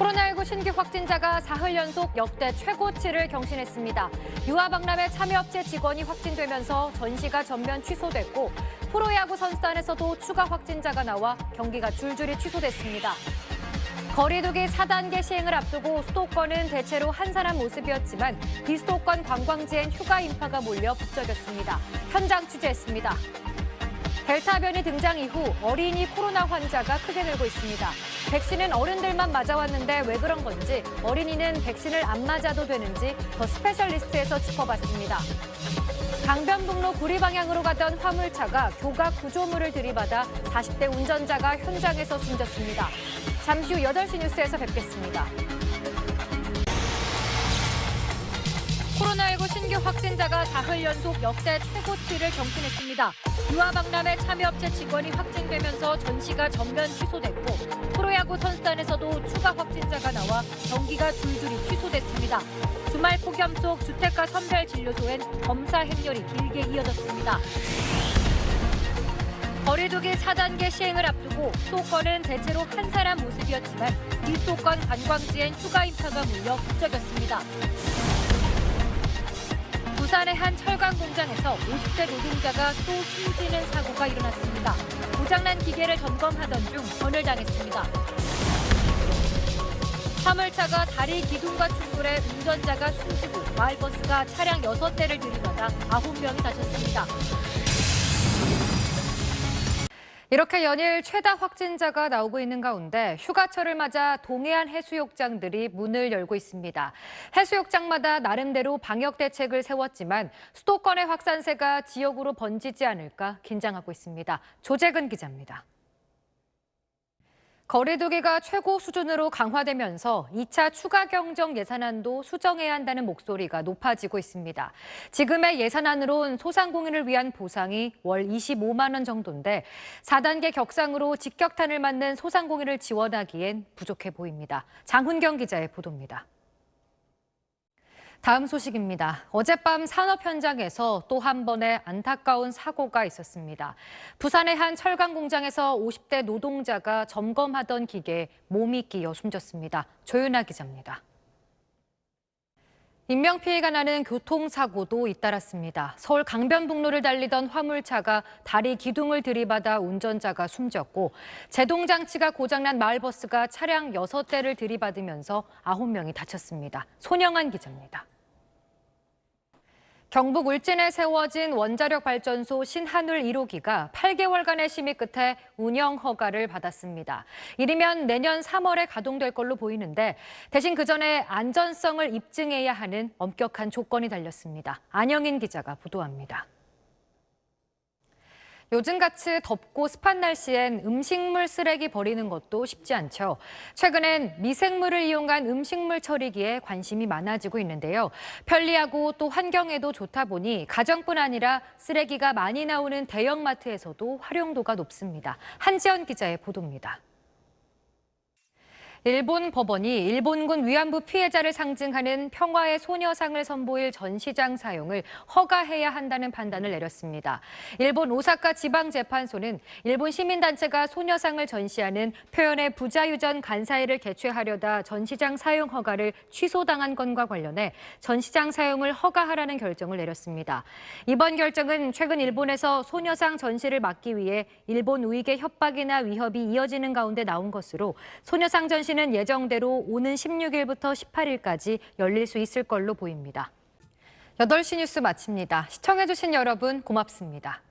코로나19 신규 확진자가 사흘 연속 역대 최고치를 경신했습니다. 유아박람회 참여업체 직원이 확진되면서 전시가 전면 취소됐고 프로야구 선수단에서도 추가 확진자가 나와 경기가 줄줄이 취소됐습니다. 거리두기 4단계 시행을 앞두고 수도권은 대체로 한산한 모습이었지만 비수도권 관광지엔 휴가 인파가 몰려 북적였습니다. 현장 취재했습니다. 델타 변이 등장 이후 어린이 코로나 환자가 크게 늘고 있습니다. 백신은 어른들만 맞아왔는데 왜 그런 건지, 어린이는 백신을 안 맞아도 되는지 더 스페셜리스트에서 짚어봤습니다. 강변북로 구리 방향으로 가던 화물차가 교각 구조물을 들이받아 40대 운전자가 현장에서 숨졌습니다. 잠시 후 8시 뉴스에서 뵙겠습니다. 코로나19 신규 확진자가 사흘 연속 역대 최고치를 경신했습니다. 유아박람회 참여업체 직원이 확진되면서 전시가 전면 취소됐고 프로야구 선수단에서도 추가 확진자가 나와 경기가 줄줄이 취소됐습니다. 주말 폭염 속 주택가 선별진료소엔 검사 행렬이 길게 이어졌습니다. 거리두기 4단계 시행을 앞두고 수도권은 대체로 한산한 모습이었지만 비수도권 관광지엔 휴가 인파가 몰려 북적였습니다. 부산의 한 철강 공장에서 50대 노동자가 또 숨지는 사고가 일어났습니다. 고장난 기계를 점검하던 중 전을 당했습니다. 화물차가 다리 기둥과 충돌해 운전자가 숨지고 마을버스가 차량 6대를 들이받아 9명이 다쳤습니다. 이렇게 연일 최다 확진자가 나오고 있는 가운데 휴가철을 맞아 동해안 해수욕장들이 문을 열고 있습니다. 해수욕장마다 나름대로 방역 대책을 세웠지만 수도권의 확산세가 지역으로 번지지 않을까 긴장하고 있습니다. 조재근 기자입니다. 거리두기가 최고 수준으로 강화되면서 2차 추가 경정 예산안도 수정해야 한다는 목소리가 높아지고 있습니다. 지금의 예산안으론 소상공인을 위한 보상이 월 25만 원 정도인데 4단계 격상으로 직격탄을 맞는 소상공인을 지원하기엔 부족해 보입니다. 장훈경 기자의 보도입니다. 다음 소식입니다. 어젯밤 산업 현장에서 또 한 번의 안타까운 사고가 있었습니다. 부산의 한 철강 공장에서 50대 노동자가 점검하던 기계에 몸이 끼어 숨졌습니다. 조윤아 기자입니다. 인명피해가 나는 교통사고도 잇따랐습니다. 서울 강변북로를 달리던 화물차가 다리 기둥을 들이받아 운전자가 숨졌고 제동장치가 고장난 마을버스가 차량 6대를 들이받으면서 9명이 다쳤습니다. 손영한 기자입니다. 경북 울진에 세워진 원자력 발전소 신한울 1호기가 8개월간의 심의 끝에 운영 허가를 받았습니다. 이르면 내년 3월에 가동될 걸로 보이는데 대신 그 전에 안전성을 입증해야 하는 엄격한 조건이 달렸습니다. 안영인 기자가 보도합니다. 요즘같이 덥고 습한 날씨엔 음식물 쓰레기 버리는 것도 쉽지 않죠. 최근엔 미생물을 이용한 음식물 처리기에 관심이 많아지고 있는데요. 편리하고 또 환경에도 좋다 보니 가정뿐 아니라 쓰레기가 많이 나오는 대형마트에서도 활용도가 높습니다. 한지연 기자의 보도입니다. 일본 법원이 일본군 위안부 피해자를 상징하는 평화의 소녀상을 선보일 전시장 사용을 허가해야 한다는 판단을 내렸습니다. 일본 오사카 지방재판소는 일본 시민단체가 소녀상을 전시하는 표현의 부자유전 간사회를 개최하려다 전시장 사용 허가를 취소당한 건과 관련해 전시장 사용을 허가하라는 결정을 내렸습니다. 이번 결정은 최근 일본에서 소녀상 전시를 막기 위해 일본 우익의 협박이나 위협이 이어지는 가운데 나온 것으로 소녀상 전시 는 예정대로 오는 16일부터 18일까지 열릴 수 있을 걸로 보입니다. 8시 뉴스 마칩니다. 시청해주신 여러분 고맙습니다.